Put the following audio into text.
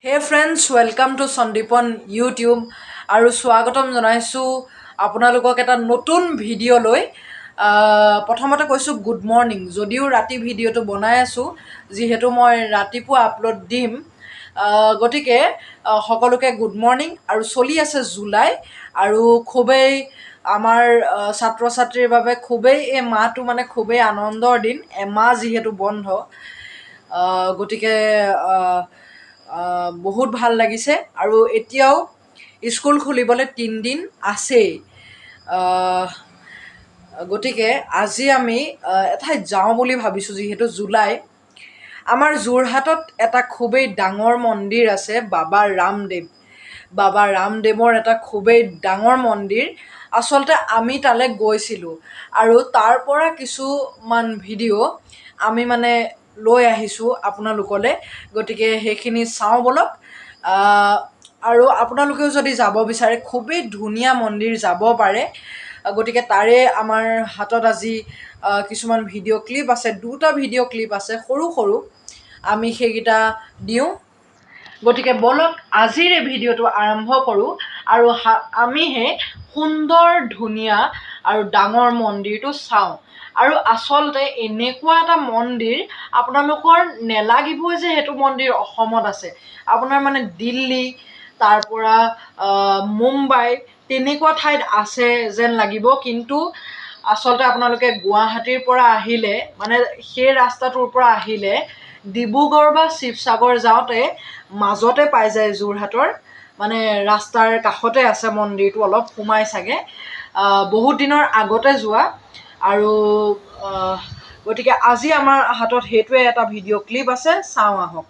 Hey friends, welcome to Sandipan YouTube আৰু স্বাগতম জনাইছো আপোনালোকক এটা নতুন ভিডিও লৈ প্ৰথমতে কৈছো গুড মৰ্নিং যদিও ৰাতি ভিডিওটো বনাই আছো যিহেতু মই ৰাতিপুৱা আপলোড দিম গতিকে সকলোকে গুড মৰ্নিং আৰু চলি আছে জুলাই আৰু খুবেই আমাৰ ছাত্ৰ ছাত্ৰীৰ বাবে খুবেই এই মাহটো মানে খুবেই আনন্দৰ দিন এমাহ যিহেতু বন্ধ গতিকে বহুত ভাল লাগিছে আৰু এতিয়াও স্কুল খুলিবলৈ 3 দিন আছেই গতিকে আজি আমি এঠাইত যাওঁ বুলি ভাবিছোঁ যিহেতু জুলাই আমাৰ যোৰহাটত এটা খুবেই ডাঙৰ মন্দিৰ আছে বাবা ৰামদেৱৰ এটা খুবেই ডাঙৰ মন্দিৰ আচলতে আমি তালৈ গৈছিলোঁ আৰু তাৰ পৰা কিছুমান ভিডিঅ' আমি মানে লৈ আহিছোঁ আপোনালোকলৈ গতিকে সেইখিনি চাওঁ বলক আৰু আপোনালোকেও যদি যাব বিচাৰে খুবেই ধুনীয়া মন্দিৰ যাব পাৰে গতিকে তাৰে আমাৰ হাতত আজি কিছুমান ভিডিঅ' ক্লিপ আছে দুটা ভিডিঅ' ক্লিপ আছে সৰু সৰু আমি সেইকেইটা দিওঁ গতিকে বলক আজিৰ এই ভিডিঅ'টো আৰম্ভ কৰোঁ আৰু আমি সেই সুন্দৰ ধুনীয়া আৰু ডাঙৰ মন্দিৰটো চাওঁ আৰু আচলতে এনেকুৱা এটা মন্দিৰ আপোনালোকৰ নেলাগিবই যে সেইটো মন্দিৰ অসমত আছে আপোনাৰ মানে দিল্লী তাৰ পৰা মুম্বাই তেনেকুৱা ঠাইত আছে যেন লাগিব কিন্তু আচলতে আপোনালোকে গুৱাহাটীৰ পৰা আহিলে মানে সেই ৰাস্তাটোৰ পৰা আহিলে ডিব্ৰুগড় বা শিৱসাগৰ যাওঁতে মাজতে পাই যায় যোৰহাটৰ মানে ৰাস্তাৰ কাষতে আছে মন্দিৰটো অলপ সোমাই চাগে বহুত দিনৰ আগতে যোৱা আৰু গতিকে আজি আমাৰ হাতত সেইটোৱে এটা ভিডিঅ' ক্লিপ আছে চাওঁ আহক